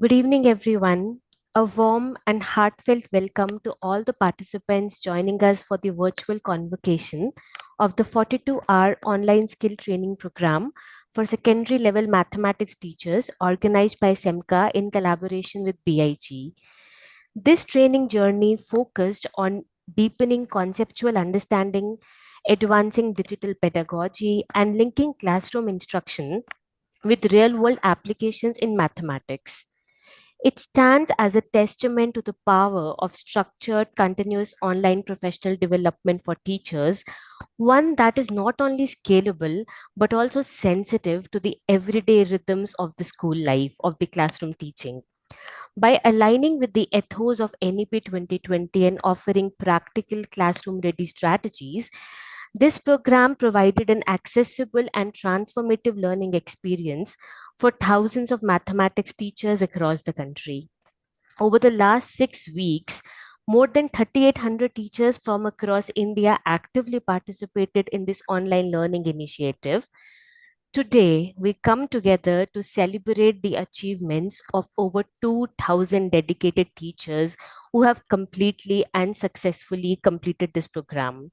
Good evening, everyone. A warm and heartfelt welcome to all the participants joining us for the virtual convocation of the 42-hour online skill training program for secondary level mathematics teachers organized by SEMCA in collaboration with BIG. This training journey focused on deepening conceptual understanding, advancing digital pedagogy, and linking classroom instruction with real world applications in mathematics. It stands as a testament to the power of structured, continuous online professional development for teachers, one that is not only scalable but also sensitive to the everyday rhythms of the school life, of the classroom teaching. By aligning with the ethos of NEP 2020 and offering practical classroom ready strategies, this program provided an accessible and transformative learning experience for thousands of mathematics teachers across the country. Over the last 6 weeks, more than 3,800 teachers from across India actively participated in this online learning initiative. Today, we come together to celebrate the achievements of over 2,000 dedicated teachers who have completely and successfully completed this program.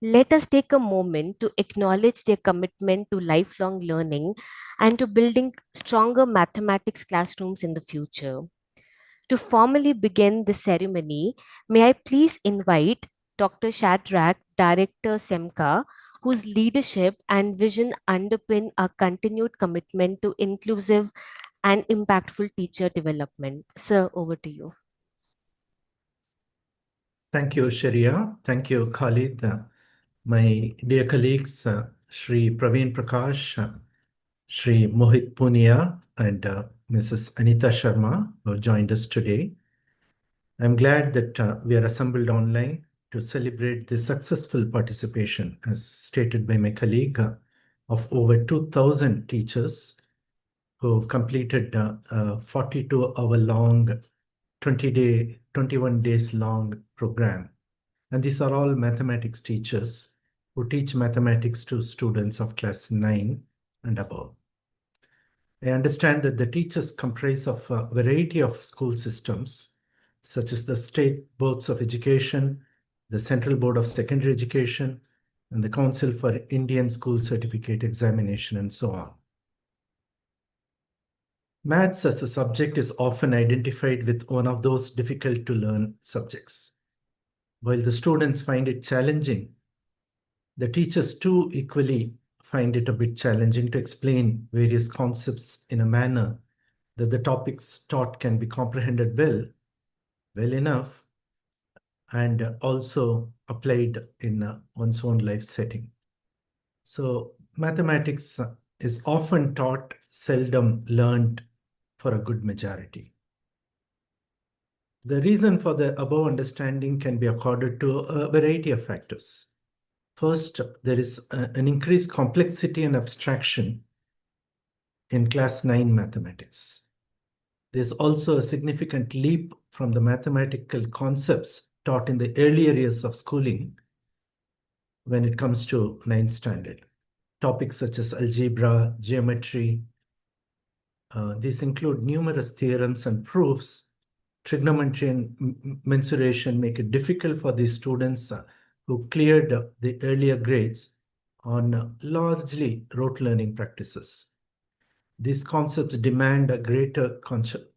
Let us take a moment to acknowledge their commitment to lifelong learning and to building stronger mathematics classrooms in the future. To formally begin the ceremony, may I please invite Dr. Shadrach, Director SEMCA, whose leadership and vision underpin our continued commitment to inclusive and impactful teacher development. Sir, over to you. Thank you, Sharia. Thank you, Khalid. My dear colleagues, Shri Praveen Prakash, Shri Mohit Punia, and Mrs. Anita Sharma, who have joined us today. I'm glad that we are assembled online to celebrate the successful participation, as stated by my colleague, of over 2,000 teachers who have completed a 42-hour long, 21 days long program. And these are all mathematics teachers who teach mathematics to students of class 9 and above. I understand that the teachers comprise of a variety of school systems, such as the state boards of education, the Central Board of Secondary Education, and the Council for Indian School Certificate Examination, and so on. Maths as a subject is often identified with one of those difficult to learn subjects. While the students find it challenging, the teachers too equally find it a bit challenging to explain various concepts in a manner that the topics taught can be comprehended well enough, and also applied in one's own life setting. So mathematics is often taught, seldom learned for a good majority. The reason for the above understanding can be accorded to a variety of factors. First, there is an increased complexity and abstraction in class 9 mathematics. There's also a significant leap from the mathematical concepts taught in the earlier years of schooling when it comes to 9th standard. Topics such as algebra, geometry, these include numerous theorems and proofs. Trigonometry and mensuration make it difficult for these students who cleared the earlier grades on largely rote learning practices. These concepts demand a greater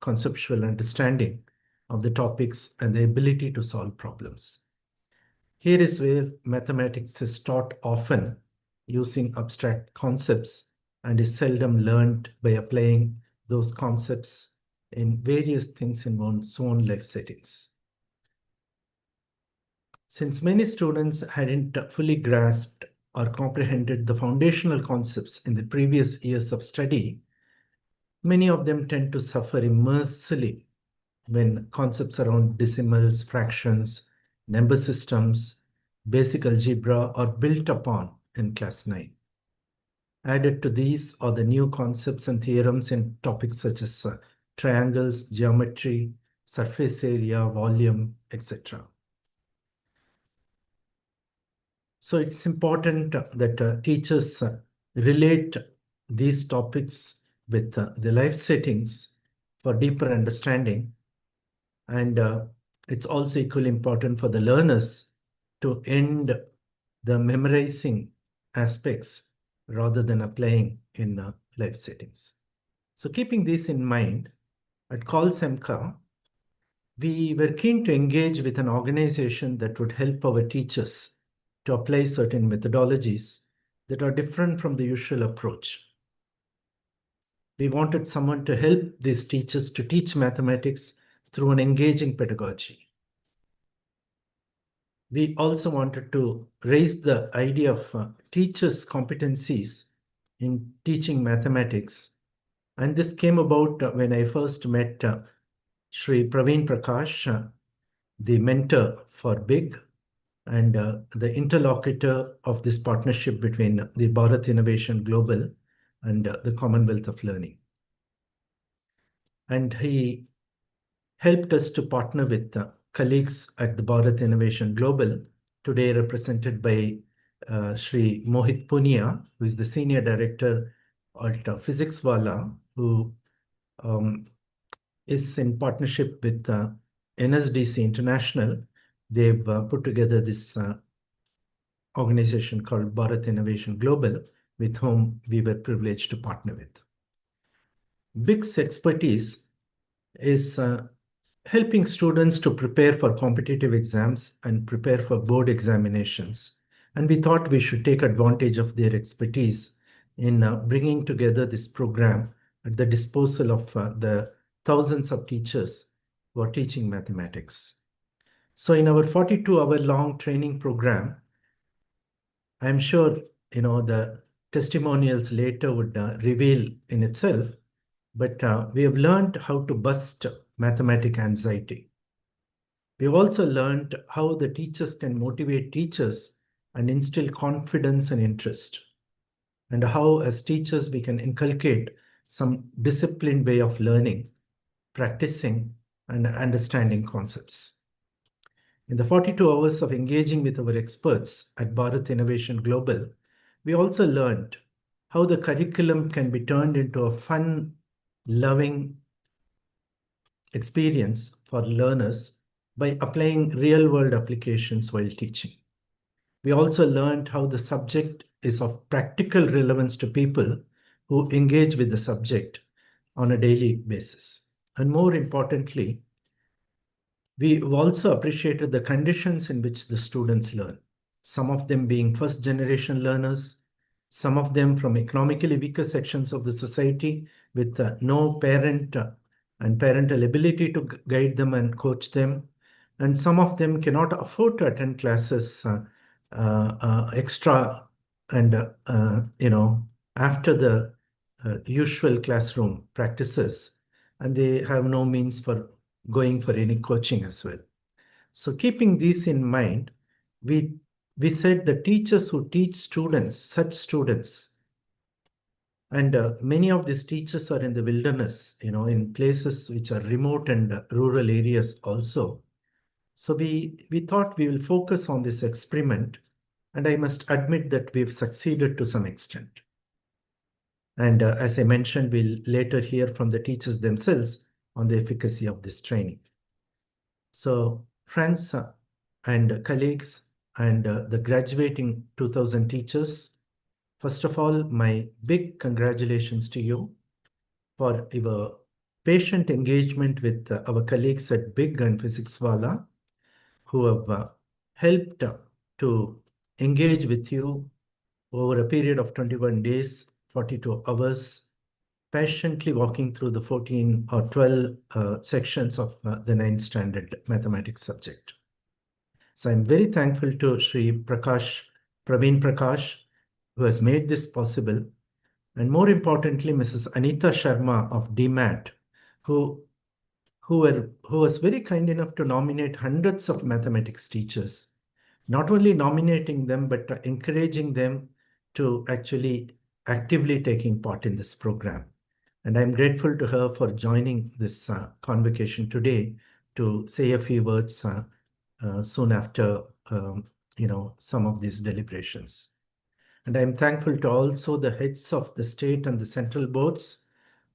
conceptual understanding of the topics and the ability to solve problems. Here is where mathematics is taught often using abstract concepts and is seldom learned by applying those concepts in various things in one's own life settings. Since many students hadn't fully grasped or comprehended the foundational concepts in the previous years of study, many of them tend to suffer immersely when concepts around decimals, fractions, number systems, basic algebra are built upon in class 9. Added to these are the new concepts and theorems in topics such as triangles, geometry, surface area, volume, etc. So it's important that teachers relate these topics with the life settings for deeper understanding. And it's also equally important for the learners to end the memorizing aspects rather than applying in life settings. So keeping this in mind, at CallSemca, we were keen to engage with an organization that would help our teachers to apply certain methodologies that are different from the usual approach. We wanted someone to help these teachers to teach mathematics through an engaging pedagogy. We also wanted to raise the idea of teachers' competencies in teaching mathematics. And this came about when I first met Shri Praveen Prakash, the mentor for BIG and the interlocutor of this partnership between the Bharat Innovation Global and the Commonwealth of Learning. And he helped us to partner with colleagues at the Bharat Innovation Global, today represented by Shri Mohit Punia, who is the Senior Director at Physics Wala, who is in partnership with NSDC International. They've put together this organization called Bharat Innovation Global, with whom we were privileged to partner with. BIG's expertise is helping students to prepare for competitive exams and prepare for board examinations. And we thought we should take advantage of their expertise in bringing together this program at the disposal of the thousands of teachers who are teaching mathematics. So in our 42-hour long training program, I'm sure the testimonials later would reveal in itself, but we have learned how to bust mathematic anxiety. We've also learned how the teachers can motivate teachers and instill confidence and interest, and how as teachers we can inculcate some disciplined way of learning, practicing, and understanding concepts. In the 42 hours of engaging with our experts at Bharat Innovation Global, we also learned how the curriculum can be turned into a fun, loving experience for learners by applying real-world applications while teaching. We also learned how the subject is of practical relevance to people who engage with the subject on a daily basis. And more importantly, we also appreciated the conditions in which the students learn, some of them being first generation learners, some of them from economically weaker sections of the society with no parent and parental ability to guide them and coach them. And some of them cannot afford to attend classes extra and, after the usual classroom practices, and they have no means for going for any coaching as well. So keeping these in mind, we said the teachers who teach students, such students, and many of these teachers are in the wilderness, in places which are remote and rural areas also. So we thought we will focus on this experiment, and I must admit that we've succeeded to some extent. And as I mentioned, we'll later hear from the teachers themselves on the efficacy of this training. So friends and colleagues and the graduating 2000 teachers, first of all, my big congratulations to you for your patient engagement with our colleagues at BIG and Physics Wala, who have helped to engage with you over a period of 21 days, 42 hours, patiently walking through the 14 or 12 sections of the 9th standard mathematics subject. So I'm very thankful to Sri Praveen Prakash, who has made this possible. And more importantly, Mrs. Anita Sharma of DMAT, who was very kind enough to nominate hundreds of mathematics teachers, not only nominating them, but encouraging them to actually actively taking part in this program. And I'm grateful to her for joining this convocation today to say a few words soon after some of these deliberations. And I'm thankful to also the heads of the state and the central boards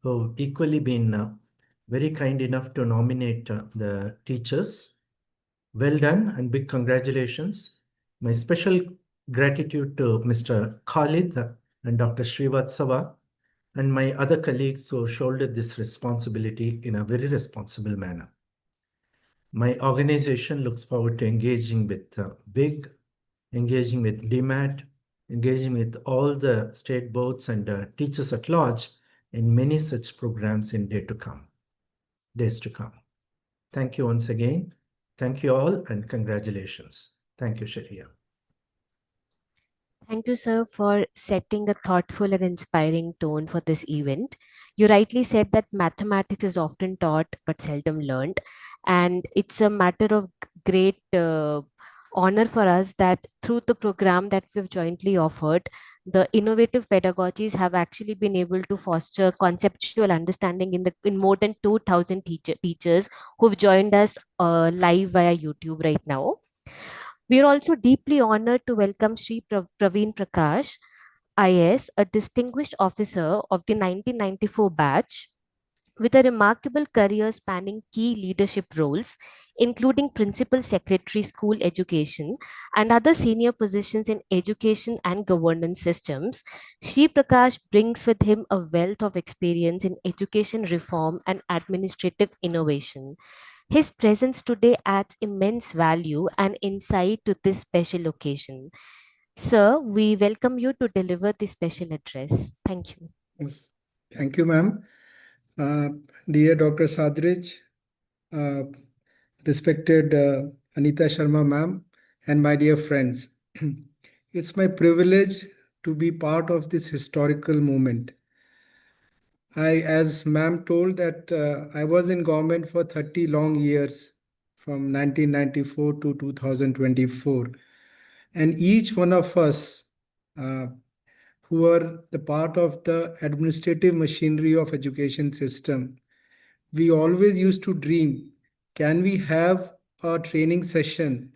who have equally been very kind enough to nominate the teachers. Well done and big congratulations. My special gratitude to Mr. Khalid and Dr. Srivatsava and my other colleagues who shouldered this responsibility in a very responsible manner. My organization looks forward to engaging with BIG, engaging with DMAT, engaging with all the state boards and teachers at large in many such programs in days to come. Thank you once again. Thank you all and congratulations. Thank you, Sharia. Thank you, sir, for setting a thoughtful and inspiring tone for this event. You rightly said that mathematics is often taught but seldom learned, and it's a matter of great honor for us that through the program that we've jointly offered, the innovative pedagogies have actually been able to foster conceptual understanding in more than 2,000 teachers who've joined us live via YouTube right now. We are also deeply honored to welcome Sri Praveen Prakash, IS, a distinguished officer of the 1994 batch with a remarkable career spanning key leadership roles, including Principal Secretary School Education and other senior positions in education and governance systems. Sri Prakash brings with him a wealth of experience in education reform and administrative innovation. His presence today adds immense value and insight to this special occasion. Sir, we welcome you to deliver the special address. Thank you. Yes. Thank you, ma'am. Uh, Dear Dr. Sadrij, uh, respected Anita Sharma, ma'am, and my dear friends, it's my privilege to be part of this historical moment. As ma'am told, that I was in government for 30 long years, from 1994 to 2024, and each one of us uh, who are the part of the administrative machinery of education system, we always used to dream, can we have a training session,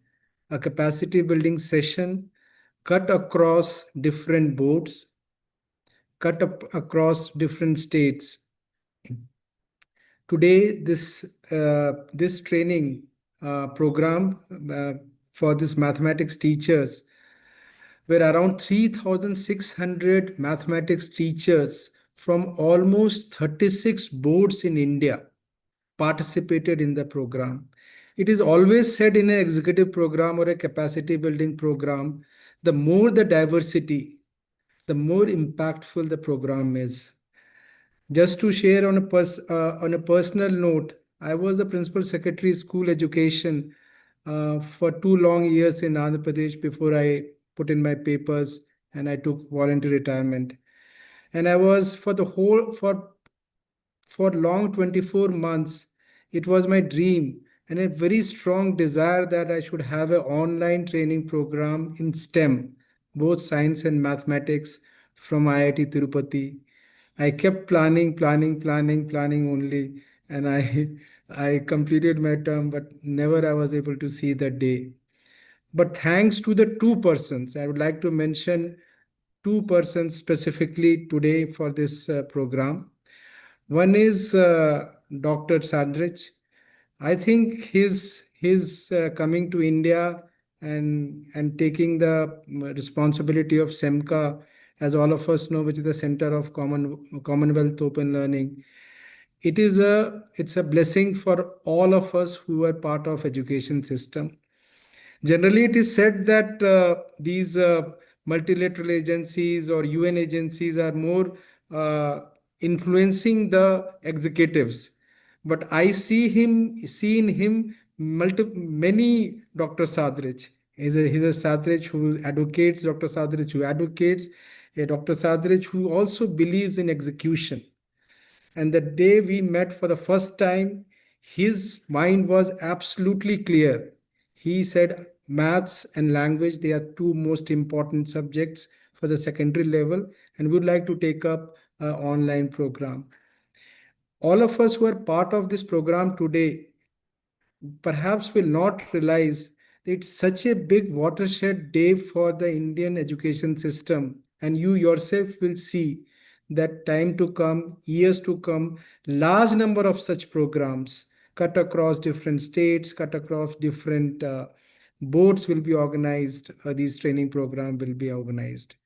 a capacity building session cut across different boards, cut up across different states. Today, this training program for this mathematics teachers, where around 3,600 mathematics teachers from almost 36 boards in India participated in the program. It is always said in an executive program or a capacity building program, the more the diversity, the more impactful the program is. Just to share on a personal note, I was the principal secretary school education for 2 long years in Andhra Pradesh before I put in my papers and I took voluntary retirement. And I was for long 24 months, it was my dream and a very strong desire that I should have an online training program in STEM, both science and mathematics, from IIT Tirupati. I kept planning only, and I completed my term, but never I was able to see that day. But thanks to the two persons, I would like to mention two persons specifically today for this program. One is Dr. Sandrich. I think his coming to India and taking the responsibility of SEMCA, as all of us know, which is the Center of Commonwealth Open Learning. It's a blessing for all of us who are part of education system. Generally, it is said that these multilateral agencies or UN agencies are more influencing the executives. But I see in him many Dr. Sadrich. He's a Sadrich who advocates, Dr. Sadrich who advocates, a Dr. Sadrich who also believes in execution. And the day we met for the first time, his mind was absolutely clear. He said, maths and language, they are two most important subjects for the secondary level, and would like to take up an online program. All of us who are part of this program today perhaps will not realize that it's such a big watershed day for the Indian education system, and you yourself will see that time to come, years to come, large number of such programs cut across different states, cut across different boards will be organized, these training program will be organized.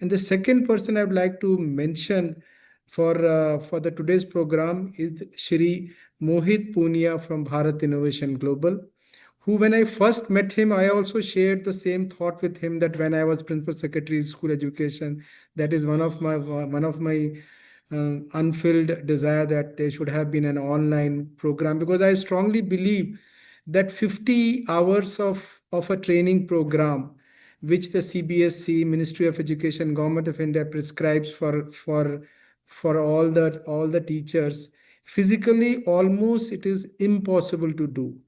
And the second person I would like to mention for the today's program is Shri Mohit Punia from Bharat Innovation Global, who when I first met him, I also shared the same thought with him that when I was principal secretary school education, that is one of my unfilled desire that there should have been an online program, because I strongly believe that 50 hours of a training program which the CBSC, Ministry of Education, Government of India prescribes for all the teachers, physically almost it is impossible to do,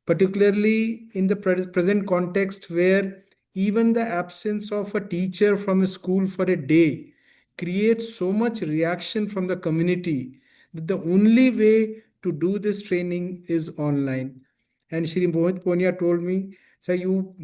particularly in the present context where even the absence of a teacher from a school for a day creates so much reaction from the community that the only way to do this training is online. And Shri Mohit Ponia told me, "Sir, you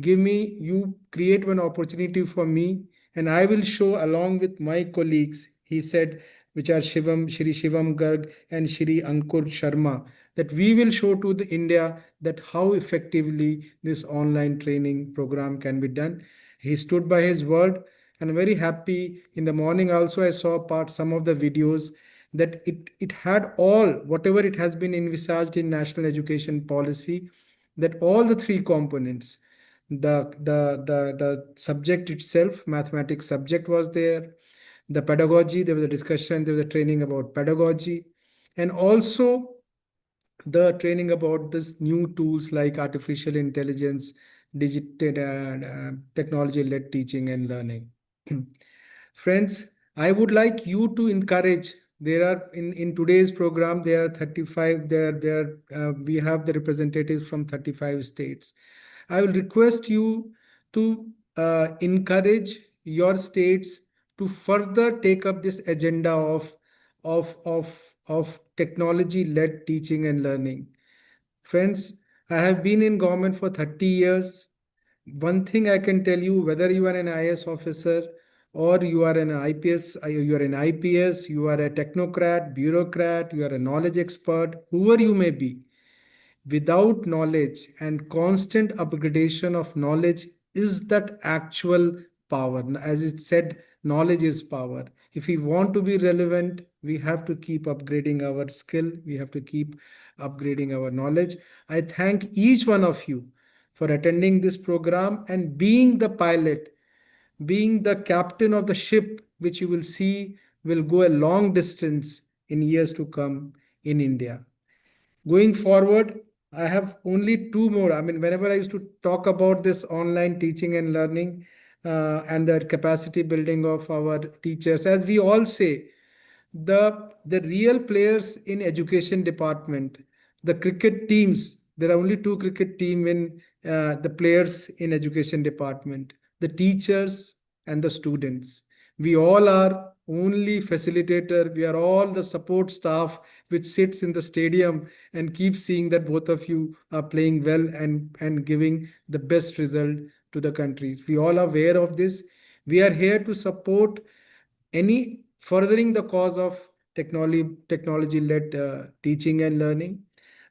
create one opportunity for me, and I will show along with my colleagues," he said, which are Shri Shivam Garg and Shri Ankur Sharma, that we will show to the India that how effectively this online training program can be done. He stood by his word, and I'm very happy. In the morning also, I saw some of the videos that it had all whatever it has been envisaged in national education policy, that all the three components, the subject itself, mathematics subject was there, the pedagogy, there was a discussion, there was a training about pedagogy, and also the training about this new tools like artificial intelligence, digital technology-led teaching and learning. Friends, I would like you to encourage. There are in today's program, there are 35, we have the representatives from 35 states. I will request you to encourage your states to further take up this agenda of technology-led teaching and learning. Friends, I have been in government for 30 years. One thing I can tell you, whether you are an IS officer or you are an IPS, you are a technocrat, bureaucrat, you are a knowledge expert, whoever you may be, without knowledge and constant upgradation of knowledge is that actual power. As it said, knowledge is power. If we want to be relevant, we have to keep upgrading our skill, we have to keep upgrading our knowledge. I thank each one of you for attending this program and being the pilot, being the captain of the ship, which you will see will go a long distance in years to come in India. Going forward, I have only two more. I mean, whenever I used to talk about this online teaching and learning and the capacity building of our teachers, as we all say, the real players in education department, the cricket teams, there are only two cricket team in the players in education department, the teachers and the students. We all are only facilitator, we are all the support staff which sits in the stadium and keeps seeing that both of you are playing well and giving the best result to the country. We all are aware of this. We are here to support any furthering the cause of technology-led teaching and learning.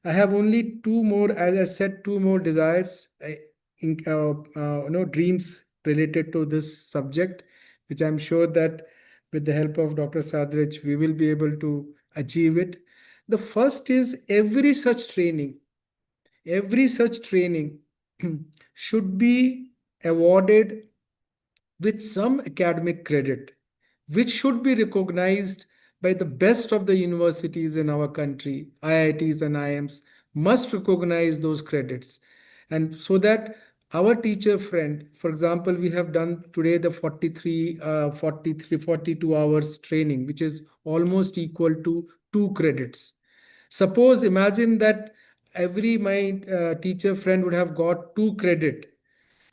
I have only two more, as I said, two more desires, dreams related to this subject, which I'm sure that with the help of Dr. Sadrich, we will be able to achieve it. The first is every such training should be awarded with some academic credit, which should be recognized by the best of the universities in our country. IITs and IIMs must recognize those credits. And so that our teacher friend, for example, we have done today the 42 hours training, which is almost equal to 2 credits. Suppose, imagine that every my teacher friend would have got 2 credit,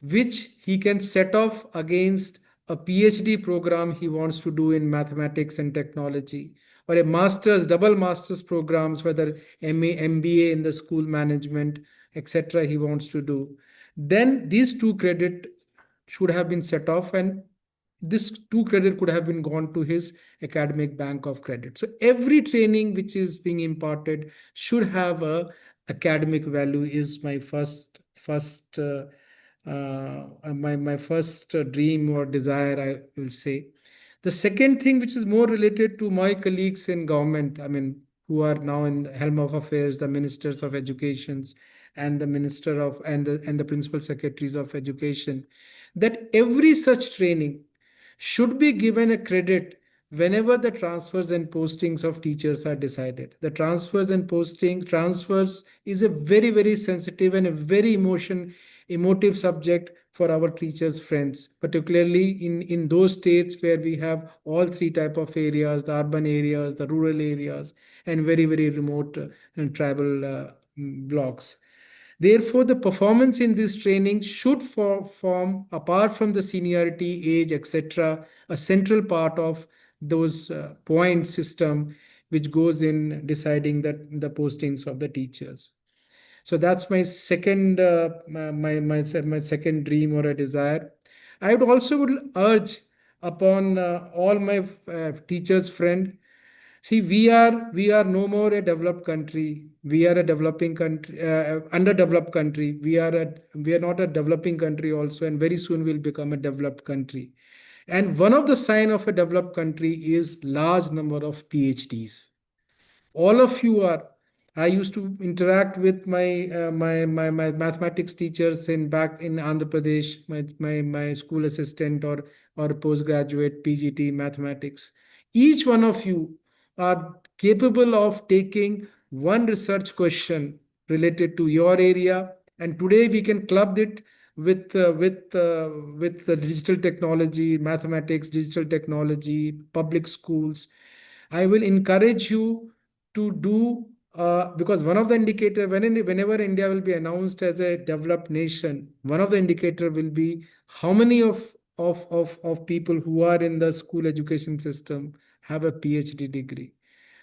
which he can set off against a PhD program he wants to do in mathematics and technology, or a master's, double master's programs, whether MA, MBA in the school management, etc. he wants to do. Then these 2 credit should have been set off, and this 2 credit could have been gone to his academic bank of credit. So every training which is being imparted should have a academic value is my first dream or desire, I will say. The second thing, which is more related to my colleagues in government, I mean, who are now in the helm of affairs, the ministers of educations and the minister of and the principal secretaries of education, that every such training should be given a credit whenever the transfers and postings of teachers are decided. The transfers is a very, very sensitive and a very emotive subject for our teachers friends, particularly in those states where we have all three type of areas, the urban areas, the rural areas, and very, very remote and tribal blocks. Therefore, the performance in this training should form, apart from the seniority, age, etc., a central part of those point system which goes in deciding the postings of the teachers. So that's my second my second dream or a desire. I would also would urge upon all my teachers friend. See, we are no more a developed country. We are a developing country, underdeveloped country. We are not a developing country also, and very soon we'll become a developed country. And one of the sign of a developed country is large number of PhDs. All of you are. I used to interact with my mathematics teachers in back in Andhra Pradesh, my school assistant or postgraduate PGT mathematics. Each one of you are capable of taking one research question related to your area, and today we can club it with the digital technology, mathematics, digital technology, public schools. I will encourage you to do because one of the indicator whenever India will be announced as a developed nation, one of the indicator will be how many of people who are in the school education system have a PhD degree.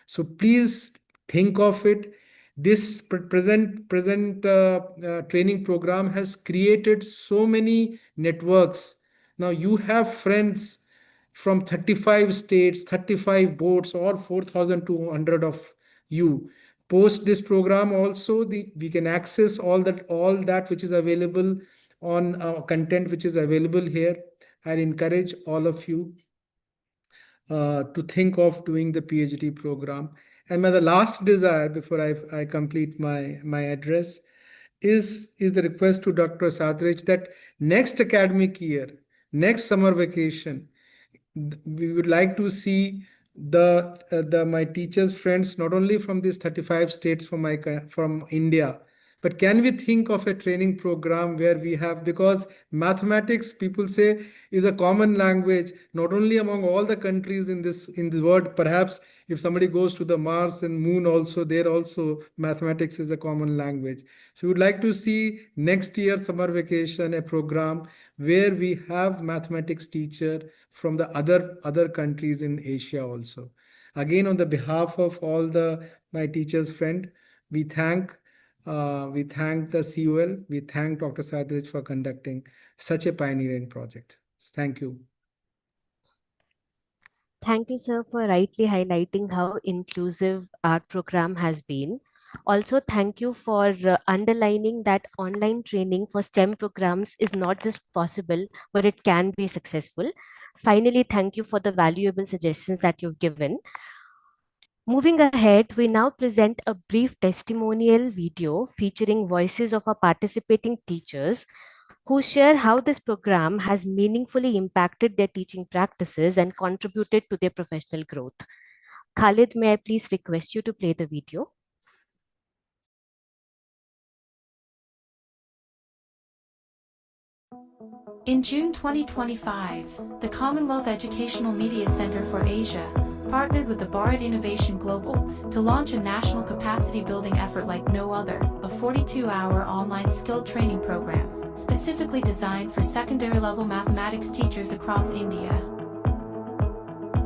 So please think of it. This present training program has created so many networks. Now you have friends from 35 states, 35 boards, or 4,200 of you. Post this program also, we can access all that which is available on content which is available here. I encourage all of you to think of doing the PhD program. And the last desire before I complete my address is the request to Dr. Sadrich that next academic year, next summer vacation, we would like to see the my teachers friends not only from these 35 states from India, but can we think of a training program where we have, because mathematics people say is a common language not only among all the countries in the world. Perhaps if somebody goes to the Mars and Moon also, there also mathematics is a common language. So we would like to see next year summer vacation a program where we have mathematics teacher from the other countries in Asia also. Again, on the behalf of all the my teachers friend, we thank the COL, we thank Dr. Sadrich for conducting such a pioneering project. Thank you. Thank you, sir, for rightly highlighting how inclusive our program has been. Also, thank you for underlining that online training for STEM programs is not just possible, but it can be successful. Finally, thank you for the valuable suggestions that you've given. Moving ahead, we now present a brief testimonial video featuring voices of our participating teachers who share how this program has meaningfully impacted their teaching practices and contributed to their professional growth. Khalid, may I please request you to play the video? In June 2025, the Commonwealth Educational Media Center for Asia partnered with the Bharat Innovation Global to launch a national capacity building effort like no other, a 42-hour online skill training program specifically designed for secondary level mathematics teachers across India.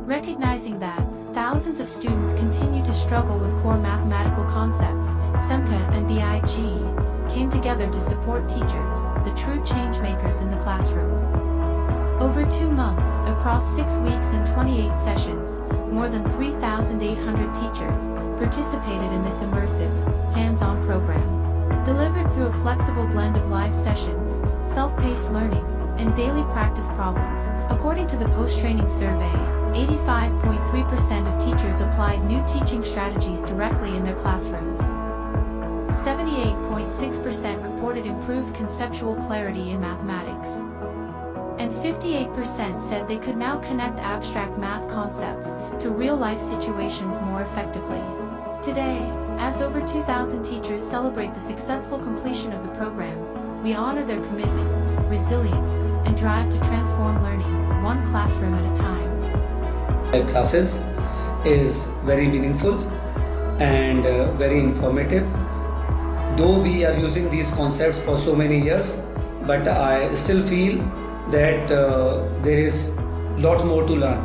Recognizing that thousands of students continue to struggle with core mathematical concepts, SEMCA and BIG came together to support teachers, the true change makers in the classroom. Over Over 2 months, across 6 weeks and 28 sessions, more than 3,800 teachers participated in this immersive, hands-on program. Delivered through a flexible blend of live sessions, self-paced learning, and daily practice problems. According to the post-training survey, 85.3% of teachers applied new teaching strategies directly in their classrooms. 78.6% reported improved conceptual clarity in mathematics. And 58% said they could now connect abstract math concepts to real-life situations more effectively. Today, as over 2,000 teachers celebrate the successful completion of the program, we honor their commitment, resilience, and drive to transform learning, one classroom at a time. Live classes is very meaningful and very informative. Though we are using these concepts for so many years, but I still feel that there is a lot more to learn.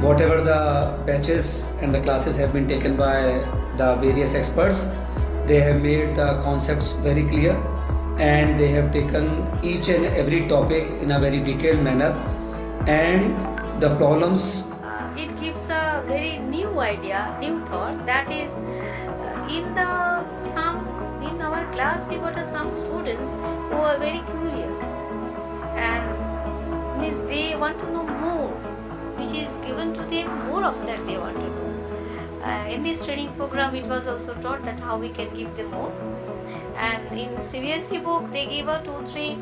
Whatever the batches and the classes have been taken by the various experts, they have made the concepts very clear and they have taken each and every topic in a very detailed manner, and the problems. It gives a very new idea, new thought, that is in our class we got some students who are very curious and means they want to know more, which is given to them more of that they want to know. In this training program it was also taught that how we can give them more, and in CBSE book they give a 2-3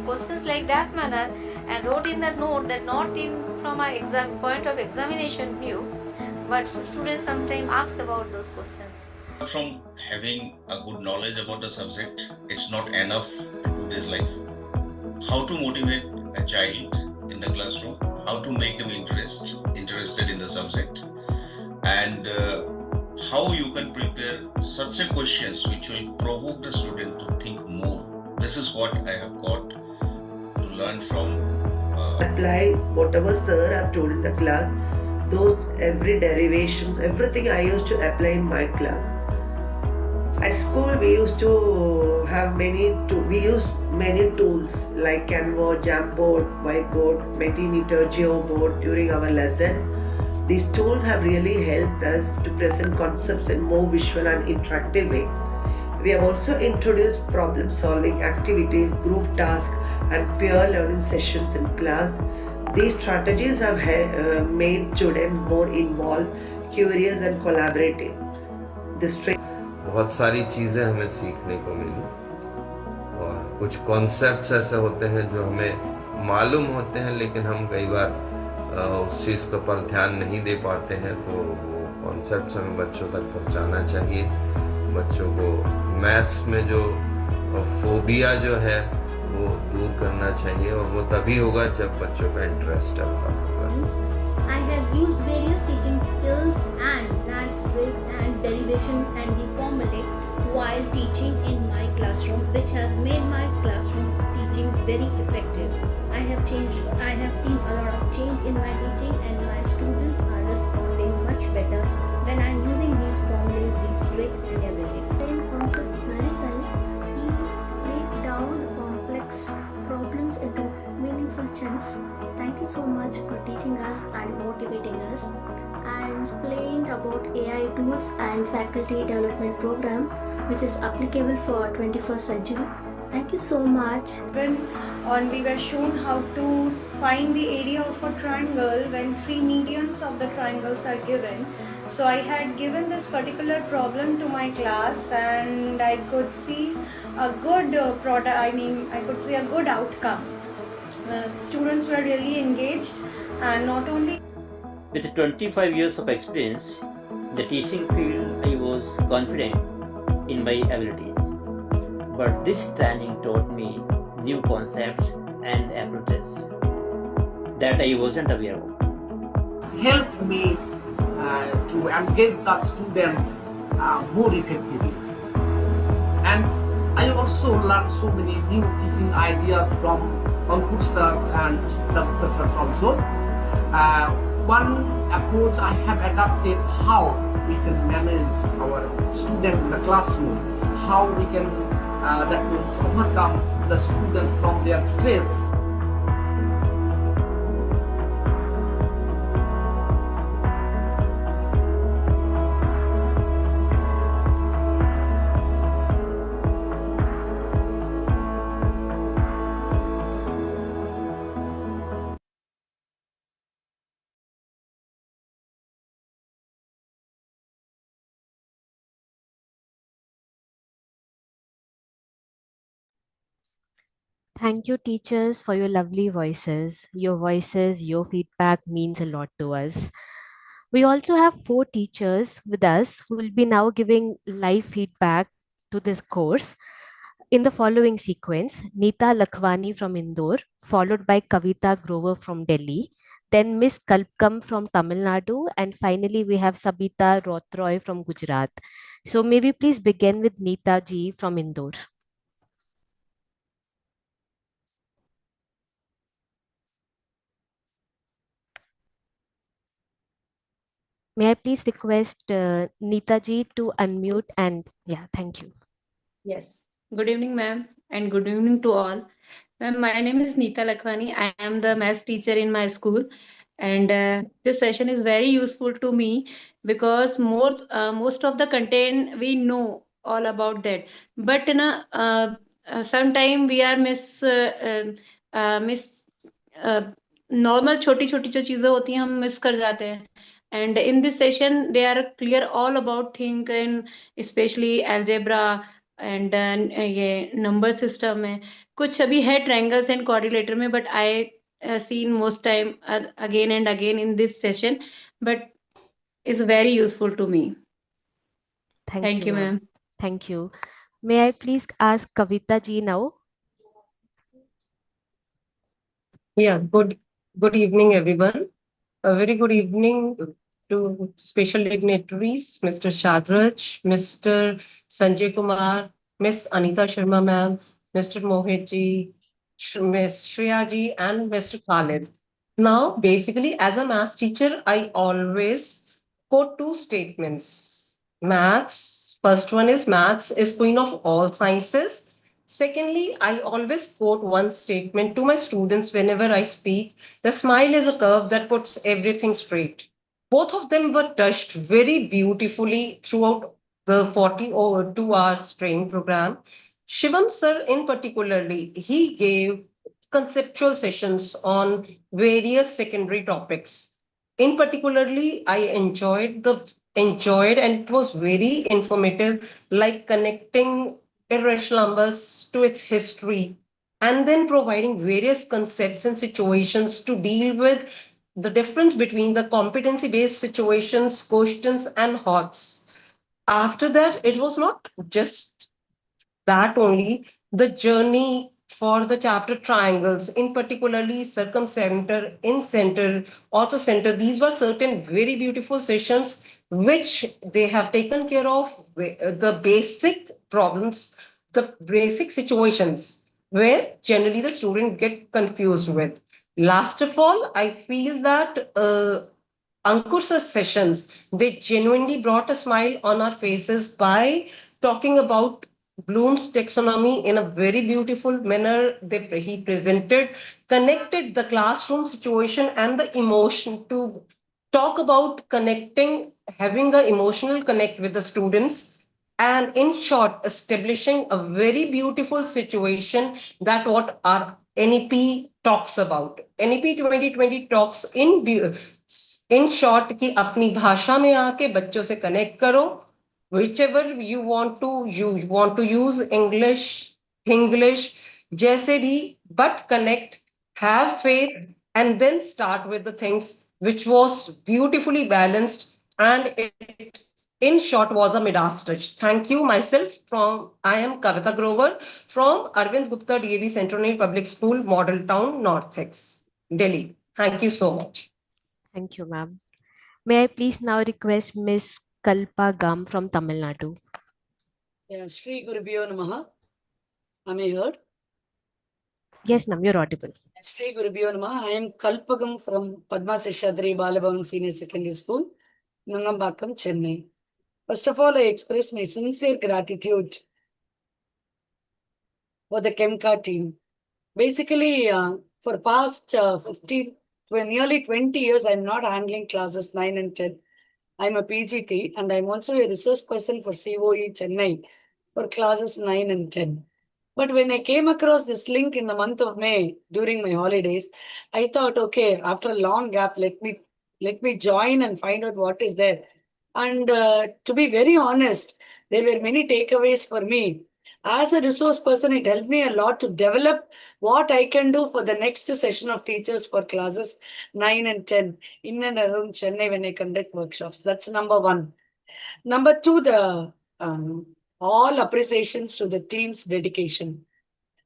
questions like that manner and wrote in the note that not in from our exam point of examination view, but students sometimes ask about those questions. From having a good knowledge about the subject, it's not enough to do this life. How to motivate a child in the classroom, how to make them interested in the subject, and how you can prepare such a questions which will provoke the student to think more. This is what I have got to learn from. Apply whatever sir have told in the class, those every derivations, everything I used to apply in my class. At school we used to have we use many tools like Canva, Jamboard, Whiteboard, Mentimeter, Geoboard during our lesson. These tools have really helped us to present concepts in more visual and interactive way. We have also introduced problem-solving activities, group tasks, and peer learning sessions in class. These strategies have made students more involved, curious, and collaborative. बहुत सारी चीज़ें हमें सीखने को मिली और कुछ concepts ऐसे होते हैं जो हमें मालूम होते हैं लेकिन हम कई बार उस चीज़ को पर ध्यान नहीं दे पाते हैं, तो वो कॉन्सेप्ट्स हमें बच्चों तक पहुंचाना चाहिए। बच्चों को मैथ्स में जो फोबिया जो है वो दूर करना चाहिए और वो तभी होगा जब बच्चों का इंटरेस्ट होगा। I have used various teaching skills and maths tricks and derivation and the formulae while teaching in my classroom, which has made my classroom teaching very effective. I have seen a lot of change in my teaching and my students are responding much better when I am using these formulas, these tricks and everything. Same concept very well. He break down the complex problems into meaningful chunks. Thank you so much for teaching us and motivating us, and explained about AI tools and faculty development program which is applicable for 21st century. Thank you so much. When we were shown how to find the area of a triangle when 3 medians of the triangles are given. So I had given this particular problem to my class and I could see a good I could see a good outcome. Students were really engaged, and not only. With 25 years of experience in the teaching field, I was confident in my abilities. But this training taught me new concepts and approaches that I wasn't aware of. Helped me to engage the students more effectively. And I also learned so many new teaching ideas from good sirs and Dr. sirs also. One approach I have adopted, how we can manage our student in the classroom, how we can that means overcome the students from their stress. Thank you, teachers, for your lovely voices. Your voices, your feedback means a lot to us. We also have 4 teachers with us who will be now giving live feedback to this course in the following sequence: Neeta Lakhwani from Indore, followed by Kavita Grover from Delhi, then Miss Kalpkam from Tamil Nadu, and finally we have Sabita Rothroy from Gujarat. So may we please begin with Neeta ji from Indore. May I please request Neeta ji to unmute and yeah, thank you. Yes. Good evening, ma'am, and good evening to all. Ma'am, my name is Neeta Lakhwani. I am the math teacher in my school, and this session is very useful to me because most of the content we know all about that. But sometime we are miss normal छोटी छोटी जो चीजें होती हैं हम miss कर जाते हैं. And in this session, they are clear all about things, and especially algebra and ये नंबर सिस्टम है. कुछ अभी है ट्रायंगल्स एंड कोऑर्डिनेटर में, but I seen most time again and again in this session, but is very useful to me. Thank you, you, ma'am. ma'am. Thank you. May I please ask Kavita ji now? Yeah, good evening, everyone. A very good evening to special dignitaries, Mr. Shadraj, Mr. Sanjay Kumar, Miss Anita Sharma ma'am, Mr. Mohit ji, Miss Shreya ji, and Mr. Khalid. Now, basically, as a math teacher, I always quote 2 statements. Maths, first one is maths is queen of all sciences. Secondly, I always quote one statement to my students whenever I speak. The smile is a curve that puts everything straight. Both of them were touched very beautifully throughout the 42 hours training program. Shivam sir, in particularly, he gave conceptual sessions on various secondary topics. In particularly, I enjoyed and it was very informative, like connecting irrational numbers to its history, and then providing various concepts and situations to deal with the difference between the competency-based situations, questions, and HOTS. After that, it was not just that only, the journey for the chapter triangles, in particularly circumcenter, in-center, orthocenter, these were certain very beautiful sessions which they have taken care of the basic problems, the basic situations where generally the student get confused with. Last of all, I feel that Ankur's sessions, they genuinely brought a smile on our faces by talking about Bloom's taxonomy in a very beautiful manner. He presented, connected the classroom situation and the emotion to talk about connecting, having an emotional connect with the students, and in short, establishing a very beautiful situation that what our NEP talks about. NEP 2020 talks in short कि अपनी भाषा में आके बच्चों से connect करो. Whichever you want to use English, जैसे भी, but connect, have faith, and then start with the things which was beautifully balanced, and it in short was a Midas touch. Thank you. I am Kavita Grover from Arvind Gupta DAV Central Public School, Model Town, North Ex, Delhi. Thank you so much. Thank you, ma'am. May I please now request Miss Kalpa Gam from Tamil Nadu? Yeah, Shri Gurubhyo Namaha. Am I heard? Yes, ma'am, you're audible. Shri Gurubhyo Namaha. I am Kalpagam from Padma Seshadri Balabhavan Senior Secondary School, Nangambakam, Chennai. First of all, I express my sincere gratitude for the Chemca team. Basically, for past nearly 20 years, I'm not handling classes 9 and 10. I'm a PGT and I'm also a resource person for COE Chennai for classes 9 and 10. But when I came across this link in the month of May during my holidays, I thought, okay, after a long gap, let me join and find out what is there. And to be very honest, there were many takeaways for me. As a resource person, it helped me a lot to develop what I can do for the next session of teachers for classes 9 and 10 in and around Chennai when I conduct workshops. That's number one. Number two, the all appreciations to the team's dedication.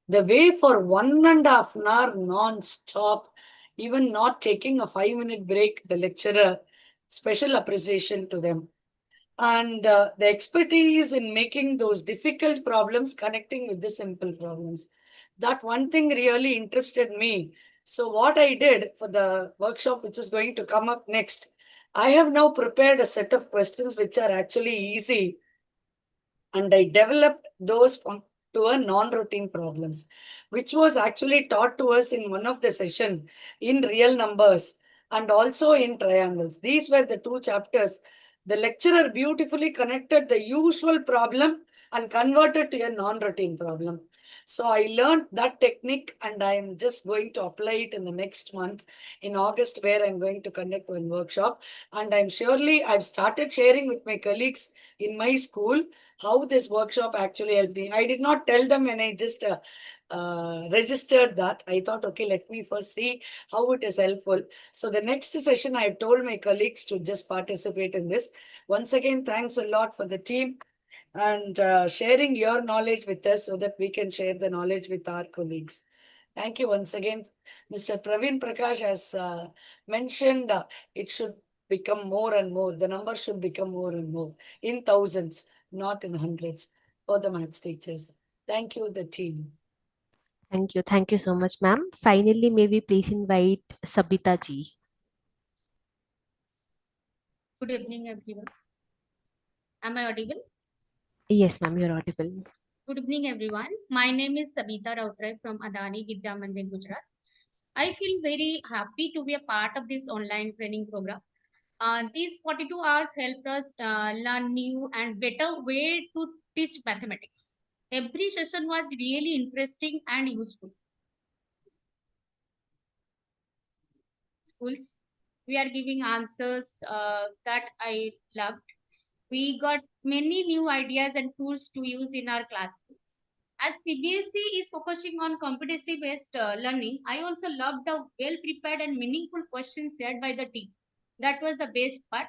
The way for 1.5 hours non-stop, even not taking a 5-minute break, the lecturer, special appreciation to them. And the expertise in making those difficult problems connecting with the simple problems. That one thing really interested me. So what I did for the workshop, which is going to come up next, I have now prepared a set of questions which are actually easy. And I developed those to a non-routine problems, which was actually taught to us in one of the session in real numbers and also in triangles. These were the two chapters. The lecturer beautifully connected the usual problem and converted to a non-routine problem. So I learned that technique and I'm just going to apply it in the next month in August, where I'm going to conduct one workshop. And I've started sharing with my colleagues in my school how this workshop actually helped me. I did not tell them when I just registered that. I thought, okay, let me first see how it is helpful. So the next session, I've told my colleagues to just participate in this. Once again, thanks a lot for the team and sharing your knowledge with us so that we can share the knowledge with our colleagues. Thank you once again. Mr. Praveen Prakash has mentioned it should become more and more. The number should become more and more in thousands, not in hundreds for the maths teachers. Thank you, the team. Thank you. Thank you so much, ma'am. Finally, may we please invite Sabita ji. Good evening, everyone. Am I audible? Yes, ma'am, you're audible. Good evening, everyone. My name is Sabita Rautrai from Adani Vidya Mandir, Gujarat. I feel very happy to be a part of this online training program. These 42 hours helped us learn new and better way to teach mathematics. Every session was really interesting and useful. Schools, we are giving answers that I loved. We got many new ideas and tools to use in our classrooms. As CBSE is focusing on competency-based learning, I also loved the well-prepared and meaningful questions shared by the team. That was the best part.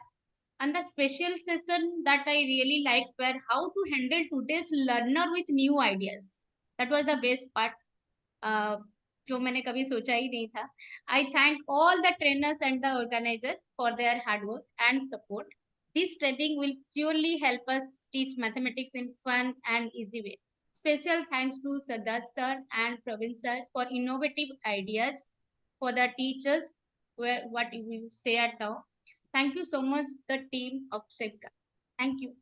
And the special session that I really liked were how to handle today's learner with new ideas. That was the best part. जो मैंने कभी सोचा ही नहीं था. I thank all the trainers and the organizer for their hard work and support. This training will surely help us teach mathematics in fun and easy way. Special thanks to Sadat sir and Praveen sir for innovative ideas for the teachers, what you say at now. Thank you so much, the team of SEGA. Thank you.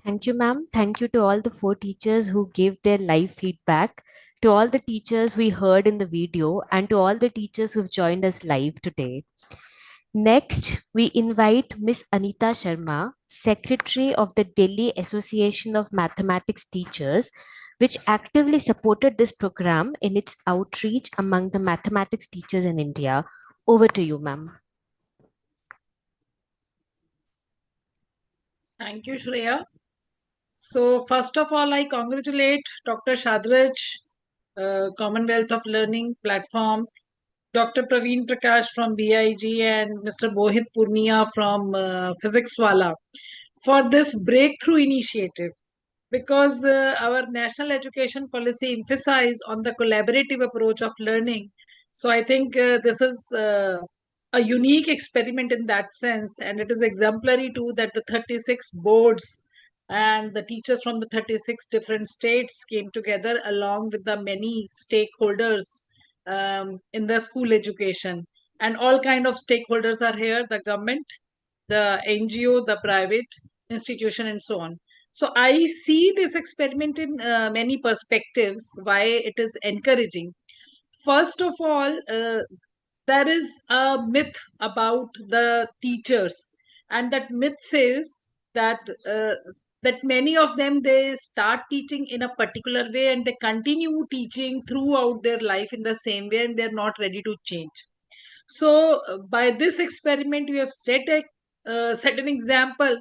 Thank you, ma'am. Thank you to all the 4 teachers who gave their live feedback, to all the teachers we heard in the video, and to all the teachers who've joined us live today. Next, we invite Ms. Anita Sharma, Secretary of the Delhi Association of Mathematics Teachers, which actively supported this program in its outreach among the mathematics teachers in India. Over to you, ma'am. Thank you, Shreya. So first of all, I congratulate Dr. Shadraj, Commonwealth of Learning Platform, Dr. Praveen Prakash from BIG and Mr. Mohit Purnia from Physics Wala for this breakthrough initiative, because our national education policy emphasizes on the collaborative approach of learning. So I think this is a unique experiment in that sense, and it is exemplary too that the 36 boards and the teachers from the 36 different states came together along with the many stakeholders in the school education, and all kind of stakeholders are here: the government, the NGO, the private institution, and so on. So I see this experiment in many perspectives, why it is encouraging. First of all, there is a myth about the teachers, and that myth says that that many of them, they start teaching in a particular way and they continue teaching throughout their life in the same way, and they're not ready to change. So by this experiment, we have set an example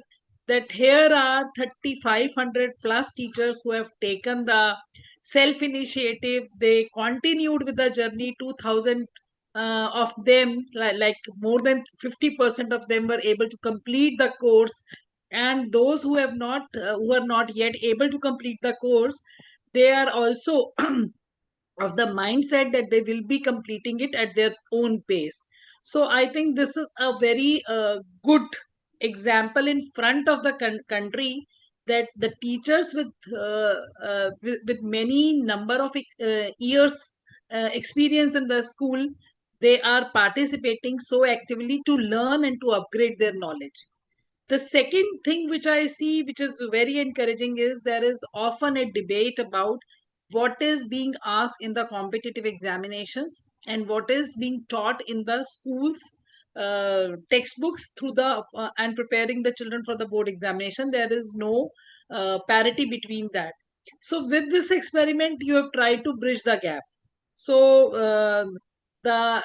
that here are 3,500 plus teachers who have taken the self initiative. They continued with the journey. 2,000 of them, like more than 50% of them, were able to complete the course. And those who have not, who are not yet able to complete the course, they are also of the mindset that they will be completing it at their own pace. So I think this is a very good example in front of the country, that the teachers with many number of years experience in the school, they are participating so actively to learn and to upgrade their knowledge. The second thing which I see, which is very encouraging, is there is often a debate about what is being asked in the competitive examinations and what is being taught in the schools textbooks through the and preparing the children for the board examination. There is no parity between that. So with this experiment, you have tried to bridge the gap. So the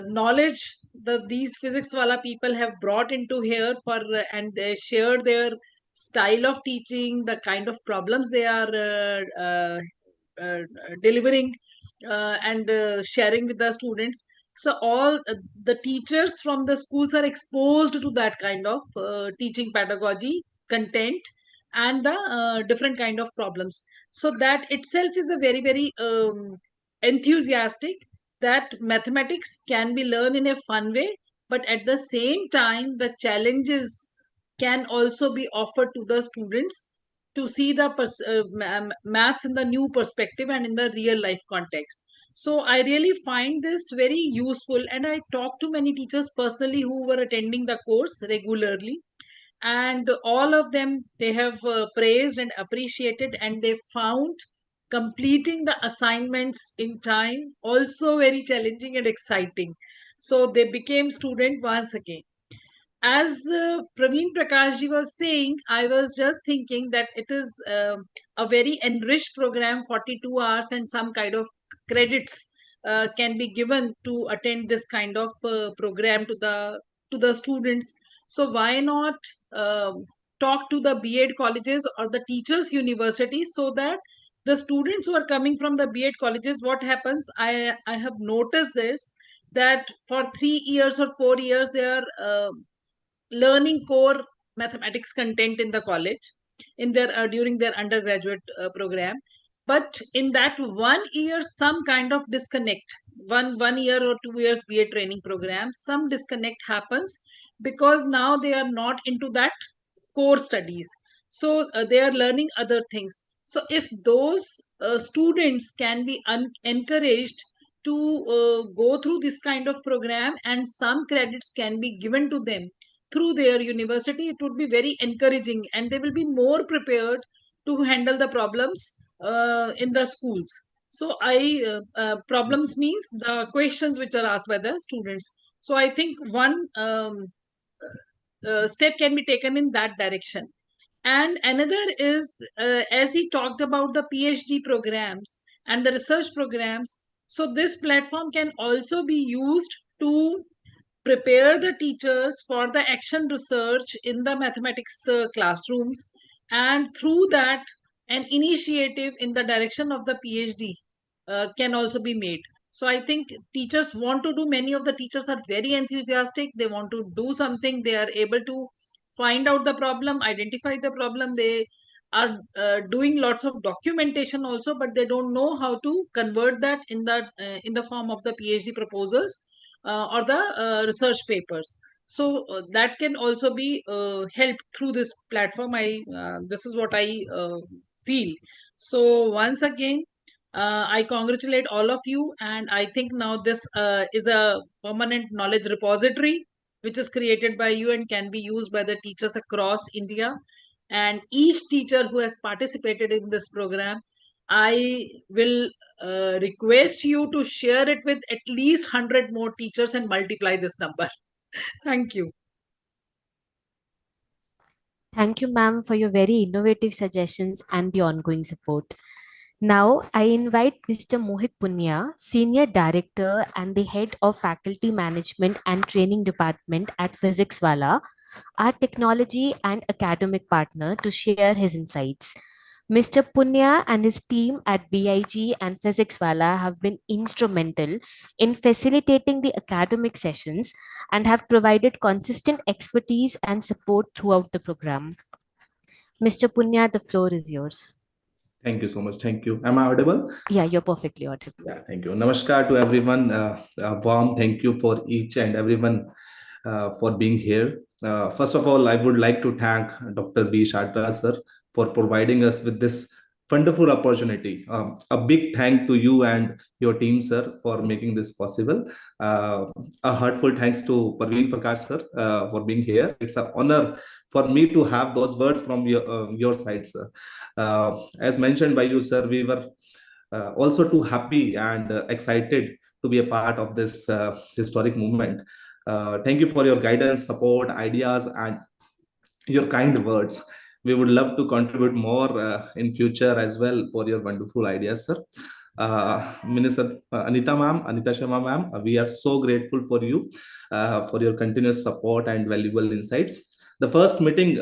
knowledge that these physics wala people have brought into here for and they share their style of teaching, the kind of problems they are uh, delivering and sharing with the students. So all the teachers from the schools are exposed to that kind of teaching pedagogy content and the different kind of problems. So that itself is a very, very enthusiastic, that mathematics can be learned in a fun way, but at the same time, the challenges can also be offered to the students to see the maths in the new perspective and in the real life context. So I really find this very useful, and I talk to many teachers personally who were attending the course regularly, and all of them, they have praised and appreciated, and they found completing the assignments in time also very challenging and exciting. So they became student once again. As Praveen Prakash ji was saying, I was just thinking that it is a very enriched program. 42 hours and some kind of credits can be given to attend this kind of program to the students. So why not talk to the B.Ed colleges or the teachers universities, so that the students who are coming from the B.Ed colleges, what happens, I have noticed this, that for 3 years or 4 years they are learning core mathematics content in the college in their during their undergraduate program. But in that 1 year, some kind of disconnect, one year or 2 years BA training program, some disconnect happens, because now they are not into that core studies. So they are learning other things. So if those students can be encouraged to go through this kind of program, and some credits can be given to them through their university, it would be very encouraging, and they will be more prepared to handle the problems in the schools. So problems means the questions which are asked by the students. So I think one step can be taken in that direction. And another is, as he talked about the PhD programs and the research programs, so this platform can also be used to prepare the teachers for the action research in the mathematics classrooms, and through that an initiative in the direction of the PhD can also be made. So I think teachers want to do, many of the teachers are very enthusiastic, they want to do something, they are able to find out the problem, identify the problem, they are doing lots of documentation also, but they don't know how to convert that in the form of the PhD proposals or the research papers. So that can also be helped through this platform. This is what I feel. So once again, I congratulate all of you, and I think now this is a permanent knowledge repository which is created by you and can be used by the teachers across India. And each teacher who has participated in this program, I will request you to share it with at least 100 more teachers and multiply this number. Thank you. Thank you, ma'am, for your very innovative suggestions and the ongoing support. Now, I invite Mr. Mohit Punya, Senior Director and the Head of Faculty Management and Training Department at Physics Wala, our technology and academic partner, to share his insights. Mr. Punya and his team at BIG and Physics Wala have been instrumental in facilitating the academic sessions and have provided consistent expertise and support throughout the program. Mr. Punya, the floor is yours. Thank you so much. Thank you. Am I audible? Yeah, you're perfectly audible. Yeah, thank you. Namaskar to everyone. A warm thank you for each and everyone for being here. First of all, I would like to thank Dr. B. Shatra sir for providing us with this wonderful opportunity. A big thank to you and your team, sir, for making this possible. A heartfelt thanks to Parveen Prakash sir for being here. It's an honor for me to have those words from your side, sir. As mentioned by you, sir, we were also too happy and excited to be a part of this historic movement. Thank you for your guidance, support, ideas, and your kind words. We would love to contribute more in future as well for your wonderful ideas, sir. Minister Anita ma'am, Anita Sharma ma'am, we are so grateful for your continuous support and valuable insights. The first meeting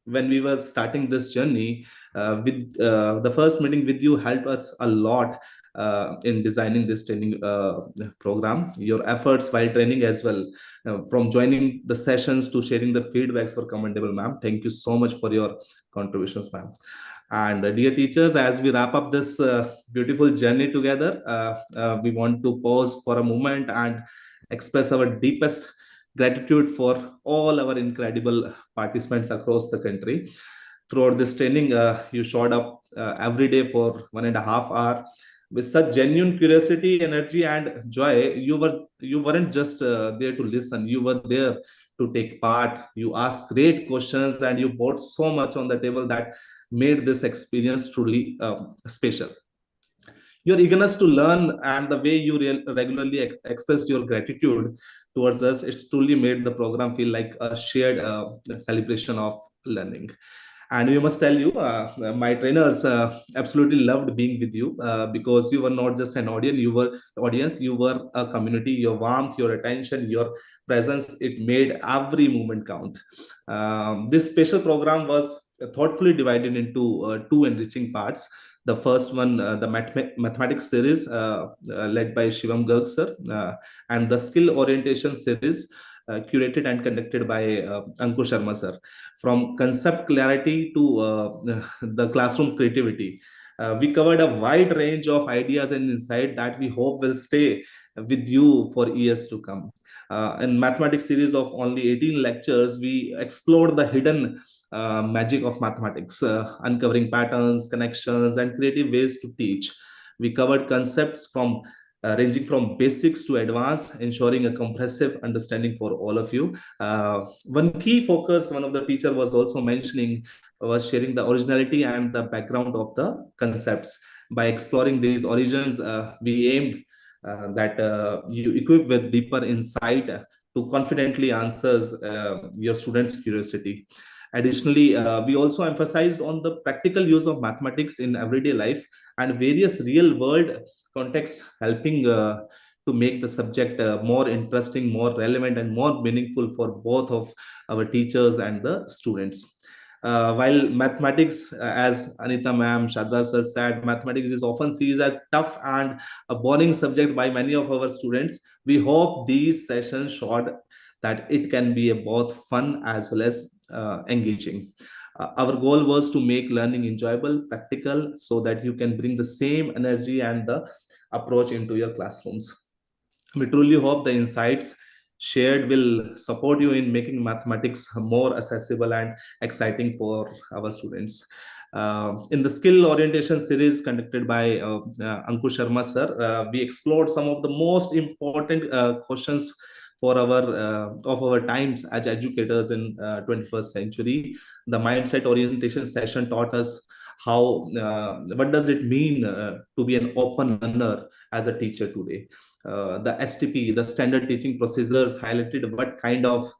when we were starting this journey with the first meeting with you helped us a lot in designing this training program. Your efforts while training as well, from joining the sessions to sharing the feedbacks, were commendable, ma'am. Thank you so much for your contributions, ma'am. And dear teachers, as we wrap up this beautiful journey together, we want to pause for a moment and express our deepest gratitude for all our incredible participants across the country. Throughout this training, you showed up every day for 1.5 hours with such genuine curiosity, energy, and joy. You weren't just there to listen. You were there to take part. You asked great questions, and you brought so much on the table that made this experience truly special. Your eagerness to learn and the way you regularly expressed your gratitude towards us, it's truly made the program feel like a shared celebration of learning. And we must tell you, my trainers absolutely loved being with you because you were not just an audience, you were a community. Your warmth, your attention, your presence, it made every moment count. This special program was thoughtfully divided into two enriching parts. The first one, the mathematics series led by Shivam Garg sir, and the skill orientation series curated and conducted by Ankush Sharma sir. From concept clarity to the classroom creativity, we covered a wide range of ideas and insight that we hope will stay with you for years to come. In mathematics series of only 18 lectures, we explored the hidden magic of mathematics, uncovering patterns, connections, and creative ways to teach. We covered concepts from ranging from basics to advanced, ensuring a comprehensive understanding for all of you. One key focus, one of the teacher was also mentioning, was sharing the originality and the background of the concepts. By exploring these origins, we aimed that you equip with deeper insight to confidently answers your students' curiosity. Additionally, we also emphasized on the practical use of mathematics in everyday life and various real-world contexts, helping to make the subject more interesting, more relevant, and more meaningful for both of our teachers and the students. While mathematics, as Anita ma'am, Shadra sir said, mathematics is often seen as tough and a boring subject by many of our students. We hope these sessions showed that it can be both fun as well as engaging. Our goal was to make learning enjoyable, practical, so that you can bring the same energy and the approach into your classrooms. We truly hope the insights shared will support you in making mathematics more accessible and exciting for our students. In the skill orientation series conducted by Ankush Sharma sir, we explored some of the most important questions for our times as educators in 21st century. The mindset orientation session taught us how what does it mean to be an open learner as a teacher today. The STP, the standard teaching procedures, highlighted what kind of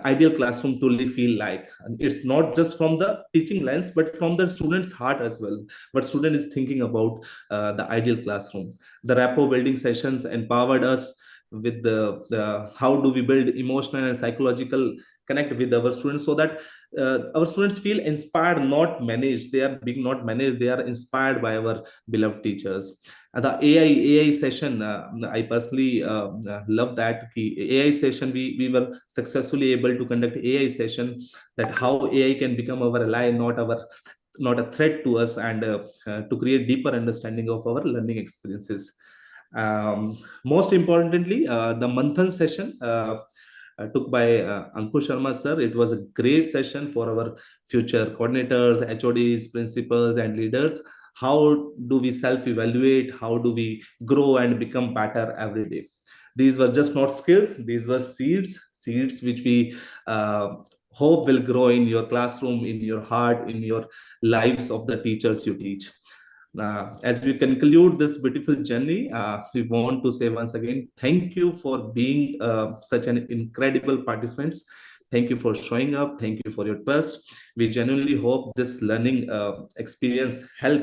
ideal classroom truly feel like. And it's not just from the teaching lens, but from the student's heart as well. What student is thinking about the ideal classroom. The rapport building sessions empowered us with the how do we build emotional and psychological connect with our students, so that our students feel inspired, not managed. They are being not managed, they are inspired by our beloved teachers. The AI session, I personally love that. The AI session, we were successfully able to conduct AI session, that how AI can become our ally, not a threat to us, and to create deeper understanding of our learning experiences. Most importantly, the Manthan session took by Ankush Sharma sir. It was a great session for our future coordinators, HODs, principals, and leaders. How do we self-evaluate? How do we grow and become better every day? These were just not skills; these were seeds which we hope will grow in your classroom, in your heart, in your lives of the teachers you teach. As we conclude this beautiful journey, we want to say once again, thank you for being such an incredible participants. Thank you for showing up. Thank you for your trust. We genuinely hope this learning experience help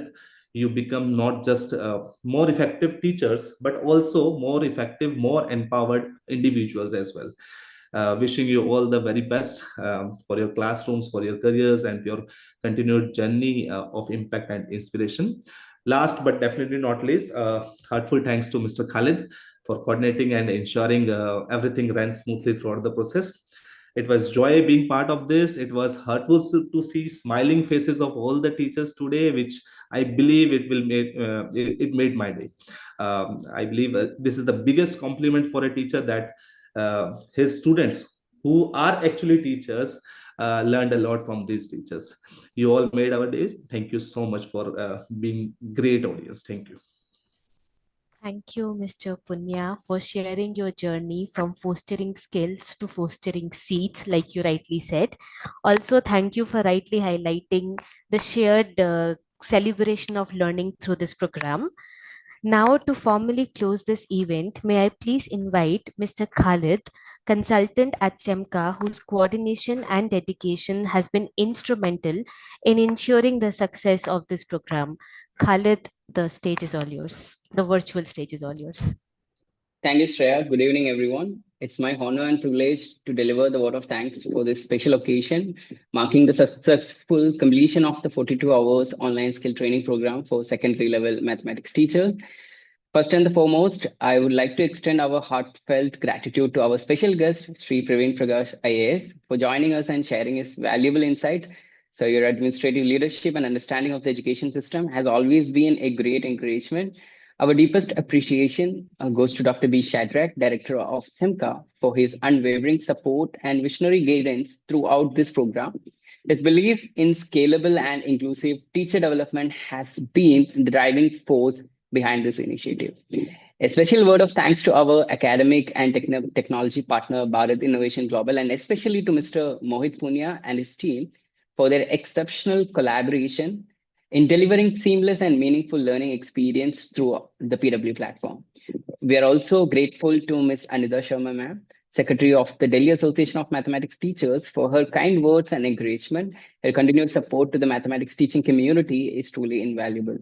you become not just more effective teachers, but also more effective, more empowered individuals as well. Wishing you all the very best for your classrooms, for your careers, and for your continued journey of impact and inspiration. Last but definitely not least, heartful thanks to Mr. Khalid for coordinating and ensuring everything ran smoothly throughout the process. It was joy being part of this. It was hurtful to see smiling faces of all the teachers today, which I believe it made my day. I believe this is the biggest compliment for a teacher, that his students who are actually teachers learned a lot from these teachers. You all made our day. Thank you so much for being great audience. Thank you. Thank you, Mr. Punya, for sharing your journey from fostering skills to fostering seeds, like you rightly said. Also, thank you for rightly highlighting the shared celebration of learning through this program. Now, to formally close this event, may I please invite Mr. Khalid, consultant at SEMCA, whose coordination and dedication has been instrumental in ensuring the success of this program. Khalid, the stage is all yours. The virtual stage is all yours. Thank you, Shreya. Good evening, everyone. It's my honor and privilege to deliver the word of thanks for this special occasion, marking the successful completion of the 42 hours online skill training program for secondary level mathematics teachers. First and the foremost, I would like to extend our heartfelt gratitude to our special guest, Sri Praveen Prakash IAS, for joining us and sharing his valuable insight. So your administrative leadership and understanding of the education system has always been a great encouragement. Our deepest appreciation goes to Dr. B. Shadrack, Director of SEMCA, for his unwavering support and visionary guidance throughout this program. His belief in scalable and inclusive teacher development has been the driving force behind this initiative. A special word of thanks to our academic and technology partner, Bharat Innovation Global, and especially to Mr. Mohit Punya and his team for their exceptional collaboration in delivering seamless and meaningful learning experience through the PW platform. We are also grateful to Ms. Anida Sharma ma'am, Secretary of the Delhi Association of Mathematics Teachers, for her kind words and encouragement. Her continued support to the mathematics teaching community is truly invaluable.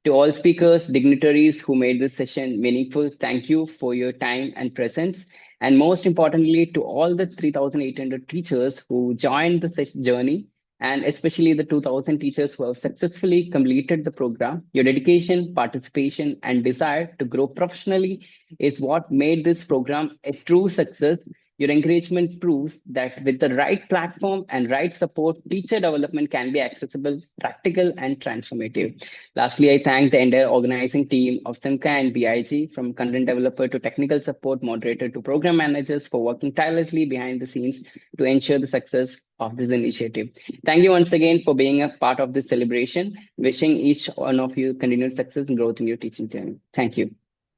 To all speakers, dignitaries who made this session meaningful, thank you for your time and presence. And most importantly, to all the 3,800 teachers who joined the journey, and especially the 2,000 teachers who have successfully completed the program. Your dedication, participation, and desire to grow professionally is what made this program a true success. Your encouragement proves that with the right platform and right support, teacher development can be accessible, practical, and transformative. Lastly, I thank the entire organizing team of SEMCA and BIG, from content developer to technical support moderator to program managers, for working tirelessly behind the scenes to ensure the success of this initiative. Thank you once again for being a part of this celebration. Wishing each one of you continued success and growth in your teaching journey. Thank you.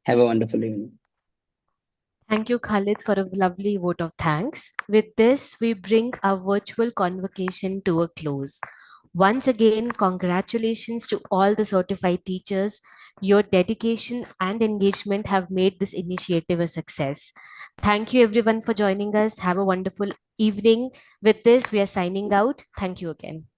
Have a wonderful evening. Thank you, Khalid, for a lovely vote of thanks. With this, we bring our virtual convocation to a close. Once again, congratulations to all the certified teachers. Your dedication and engagement have made this initiative a success. Thank you, everyone, for joining us. Have a wonderful evening. With this, we are signing out. Thank you again.